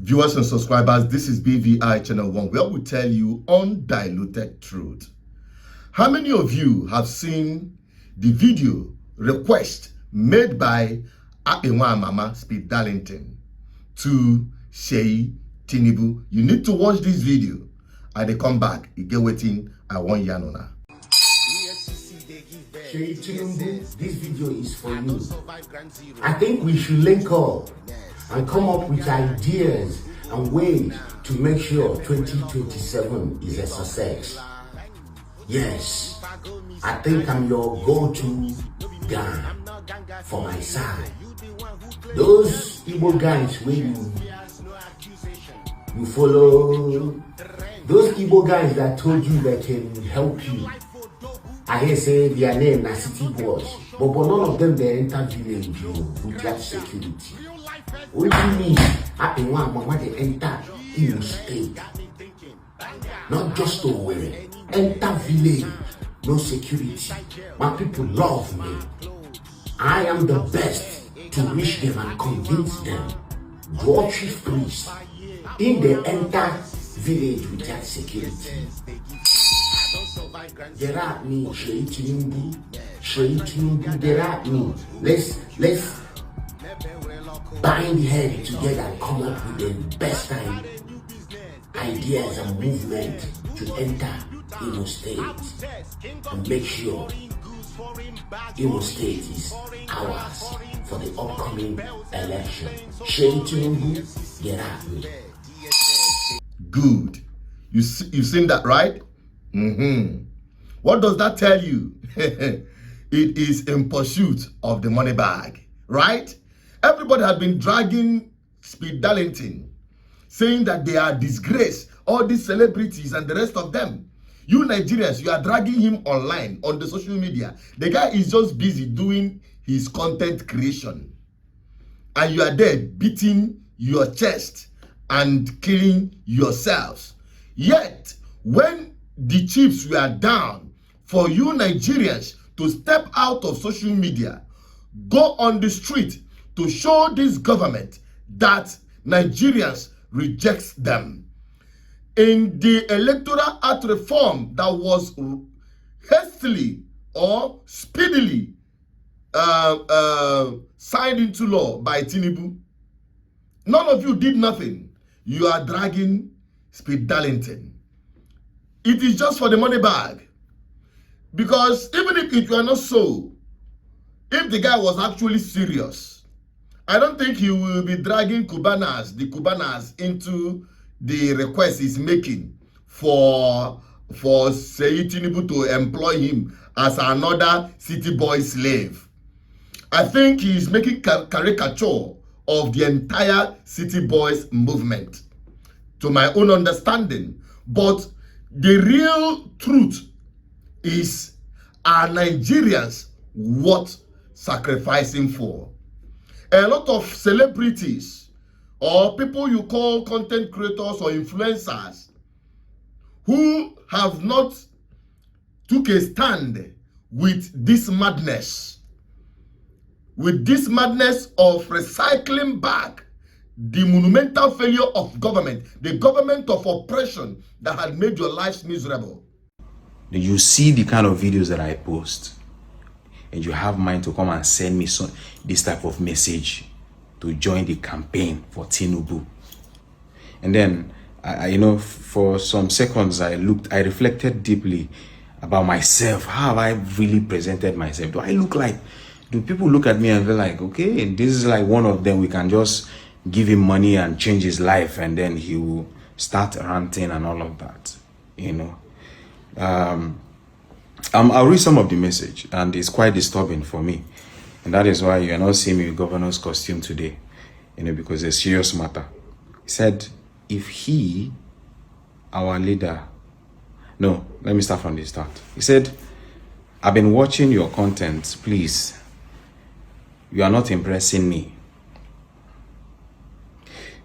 Viewers and subscribers, this is BVI Channel 1, where we tell you undiluted truth. How many of you have seen the video request made by Apewa Mama Speed Darlington to Sheyi Tinubu? You need to watch this video and they come back. You get waiting. I want Yanona. Sheyi Tinubu, this video is for you. I think we should link up and come up with ideas and ways to make sure 2027 is a success. Yes, I think I'm your go-to guy for my side. Those Igbo guys where you follow, those Igbo guys that told you they can help you. I hear say their name na city boys, but none of them they enter village with that security. What do you mean? Apewa Mama they enter in state, not just to wear enter village, no security. My people love me. I am the best to reach them and convince them. Draw chief priest in the enter village with that security. Get at me, Sheyi Tinubu, get at me. Let's bind the head together and come up with the best time ideas and movement to enter Imo State and make sure Imo State is ours for the upcoming election. Sheyi Tinubu, get at me. Good. You've seen that, right? What does that tell you? It is in pursuit of the money bag, right? Everybody had been dragging Speed Darlington, saying that they are disgrace, all these celebrities and the rest of them. You Nigerians, you are dragging him online on the social media. The guy is just busy doing his content creation. And you are there beating your chest and killing yourselves. Yet, when the chiefs were down for you Nigerians to step out of social media, go on the street to show this government that Nigerians rejects them. In the electoral act reform that was hastily or speedily signed into law by Tinubu, none of you did nothing. You are dragging Speed Darlington. It is just for the money bag. Because even if it were not so, if the guy was actually serious, I don't think he will be dragging the Cubanas into the request he's making for Sheyi Tinubu to employ him as another city boy slave. I think he's making caricature of the entire city boys movement, to my own understanding. But the real truth is, are Nigerians worth sacrificing for? A lot of celebrities or people you call content creators or influencers who have not took a stand with this madness, of recycling back the monumental failure of government, the government of oppression that had made your lives miserable. You see the kind of videos that I post, and you have mind to come and send me this type of message to join the campaign for Tinubu. And then, for some seconds, I reflected deeply about myself. How have I really presented myself? Do people look at me and feel like, okay, this is like one of them, we can just give him money and change his life, and then he will start ranting and all of that, I'll read some of the message, and it's quite disturbing for me, and that is why you are not seeing me with governor's costume today, because it's a serious matter. He said, if he, our leader, no, let me start from the start. He said, I've been watching your content, please. You are not impressing me.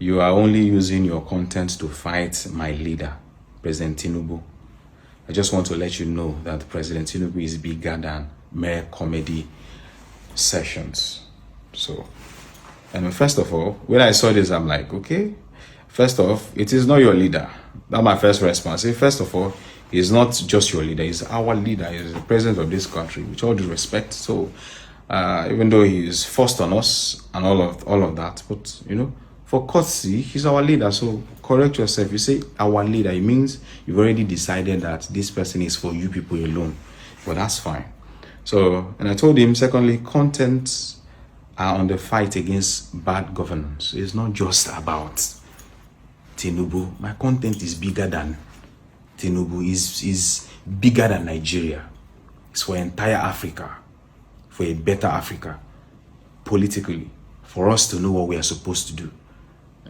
You are only using your content to fight my leader, President Tinubu. I just want to let you know that President Tinubu is bigger than mere comedy sessions. So, and first of all, when I saw this, I'm like, okay, First off, it is not your leader. That's my first response. First of all, he's not just your leader, he's our leader, he's the president of this country, with all due respect. So even though he is forced on us and all of that, but you know, for courtesy, he's our leader. So correct yourself. You say our leader, it means you've already decided that this person is for you people alone. But that's fine. So, and I told him, secondly, contents are on the fight against bad governance. It's not just about Tinubu. My content is bigger than Tinubu, is bigger than Nigeria. It's for entire Africa, for a better Africa, politically, for us to know what we are supposed to do.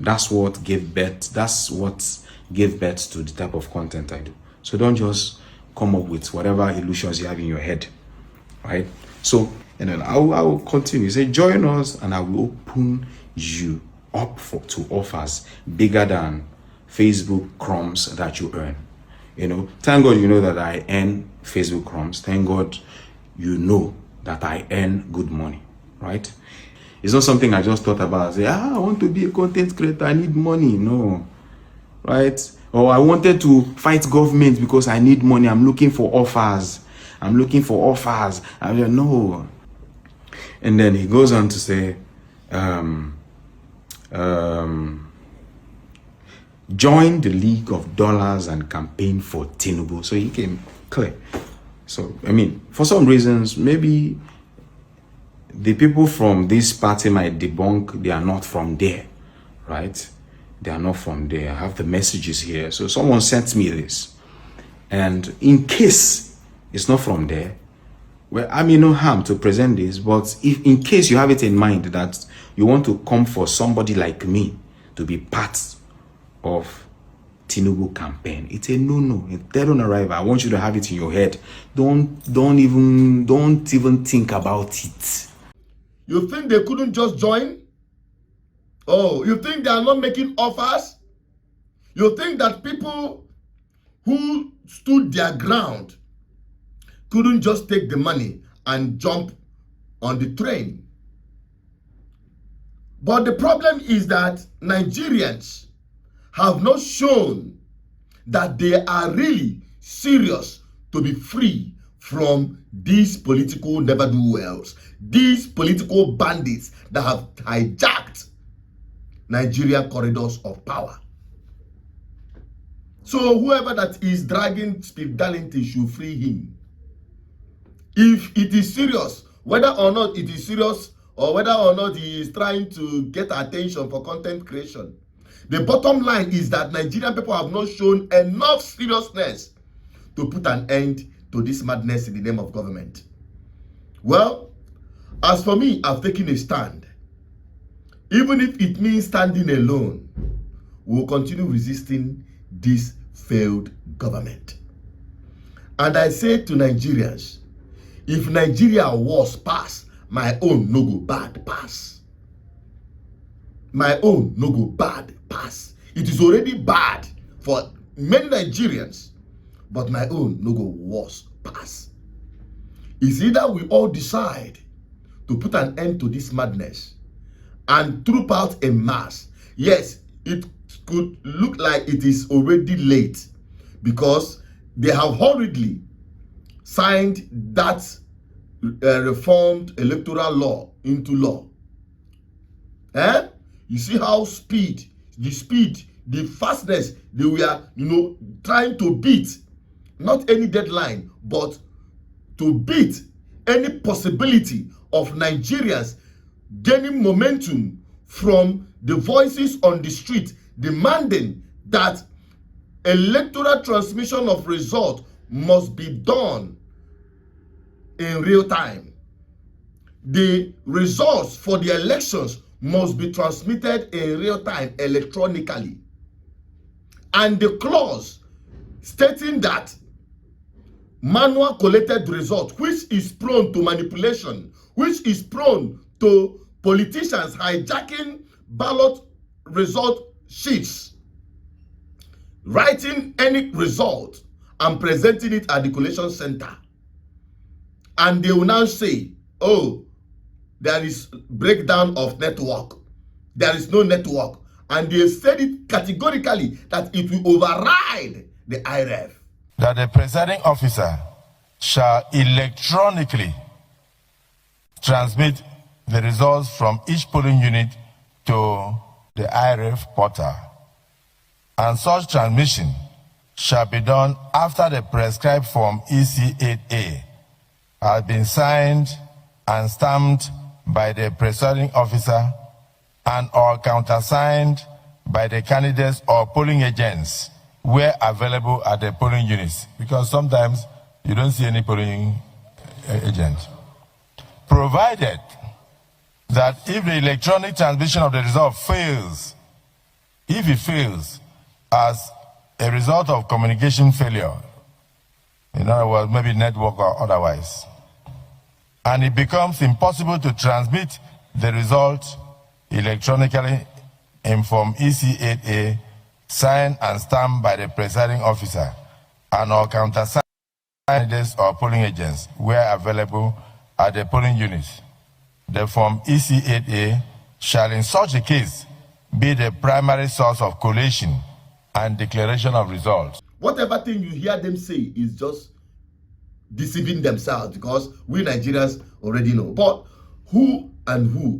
That's what gave birth. That's what gave birth to the type of content I do. So don't just come up with whatever illusions you have in your head, right? So, and then I will continue. Say, join us, and I will open you up to offers bigger than Facebook crumbs that you earn. You know, thank God you know that I earn Facebook crumbs. Thank God you know that I earn good money, right? It's not something I just thought about. Say, I want to be a content creator, I need money. No, right? Or I wanted to fight government because I need money. I'm looking for offers. I'm looking for offers. I'm like, no. And then he goes on to say, join the League of Dollars and campaign for Tinubu. So he came clear. So, I mean, for some reasons, maybe the people from this party might debunk they are not from there, right? They are not from there. I have the messages here. So someone sent me this. And in case it's not from there, well, I mean, no harm to present this, but if in case you have it in mind that you want to come for somebody like me to be part of Tinubu campaign, it's a no-no, a dead on arrival. I want you to have it in your head. Don't even think about it. You think they couldn't just join? Oh, you think they are not making offers? You think that people who stood their ground couldn't just take the money and jump on the train? But the problem is that Nigerians have not shown that they are really serious to be free from these political never-do-wells, these political bandits that have hijacked Nigeria corridors of power. So whoever that is dragging Speed Darlington should free him. If it is serious, whether or not it is serious or whether or not he is trying to get attention for content creation, the bottom line is that Nigerian people have not shown enough seriousness to put an end to this madness in the name of government. Well, as for me, I've taken a stand. Even if it means standing alone, we will continue resisting this failed government. And I say to Nigerians, if Nigeria was pass, my own no go bad pass. My own no go bad pass. It is already bad for many Nigerians, but my own no go worse pass. It's either we all decide to put an end to this madness and troop out a mass. Yes, it could look like it is already late because they have hurriedly signed that reformed electoral law into law. You see how the fastness they were, trying to beat, not any deadline, but to beat any possibility of Nigerians gaining momentum from the voices on the street demanding that electoral transmission of result must be done in real time. The results for the elections must be transmitted in real time electronically. And the clause stating that manual collated result, which is prone to manipulation, which is prone to politicians hijacking ballot result sheets, writing any result and presenting it at the collation center. And they will now say, oh, there is breakdown of network. There is no network. And they said it categorically that it will override the IRF. That the presiding officer shall electronically transmit the results from each polling unit to the IRF portal. And such transmission shall be done after the prescribed form EC8A has been signed and stamped by the presiding officer and or countersigned by the candidates or polling agents where available at the polling units, because sometimes you don't see any polling agent. Provided that if the electronic transmission of the result fails, if it fails as a result of communication failure, in other words, maybe network or otherwise, and it becomes impossible to transmit the result electronically in Form EC8A, signed and stamped by the presiding officer and or countersigned candidates or polling agents where available at the polling units, the Form EC8A shall in such a case be the primary source of collation and declaration of results. Whatever thing you hear them say is just deceiving themselves, because we Nigerians already know. But who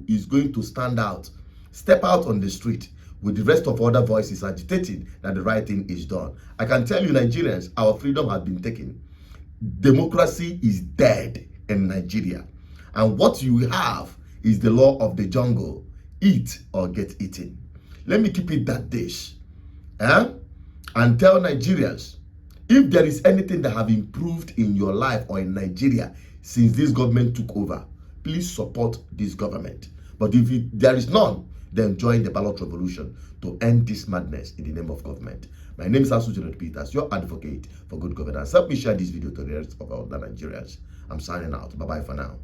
is going to stand out, step out on the street with the rest of other voices agitating that the right thing is done? I can tell you, Nigerians, our freedom has been taken. Democracy is dead in Nigeria. And what you have is the law of the jungle. Eat or get eaten. Let me keep it that dish. And tell Nigerians, if there is anything that have improved in your life or in Nigeria since this government took over, please support this government. But if there is none, then join the ballot revolution to end this madness in the name of government. My name is Asuju Peters, your advocate for good governance. Help me share this video to the rest of all the Nigerians. I'm signing out. Bye-bye for now.